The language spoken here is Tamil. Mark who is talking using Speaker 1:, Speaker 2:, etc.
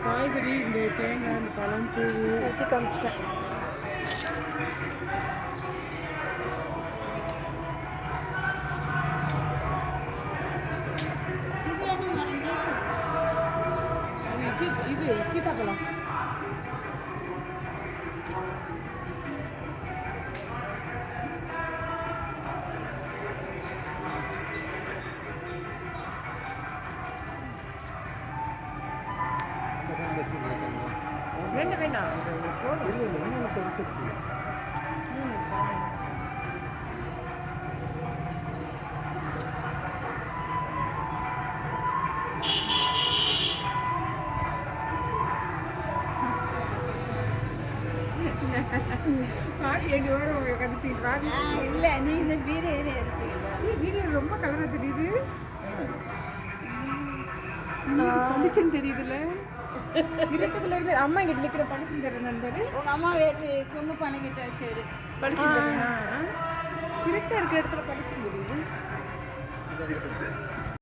Speaker 1: காய்கறி, இந்த தேங்காய், இந்த பழம், பூ
Speaker 2: ஊற்றி காமிச்சிட்டேன்.
Speaker 1: இது சீத்தாப்பழம். வேண்டாம் வேண்டாம்
Speaker 2: இல்லை, நீ இந்த வீடு
Speaker 1: வீடியோ ரொம்ப கலராக தெரியுது. பளிச்சுன்னு தெரியுதுல்ல. இருட்டத்துல இருந்து அம்மா இங்க நிக்கிற பளிச்சுன்னு தெரியுற நண்பர்
Speaker 2: உங்கள் அம்மா வீட்டு குங்கு பண்ணிக்கிட்ட சரி
Speaker 1: பளிச்சுன்னு தெரியுமா? இருட்டா இருக்கிற இடத்துல பளிச்சுன்னு தெரியுது.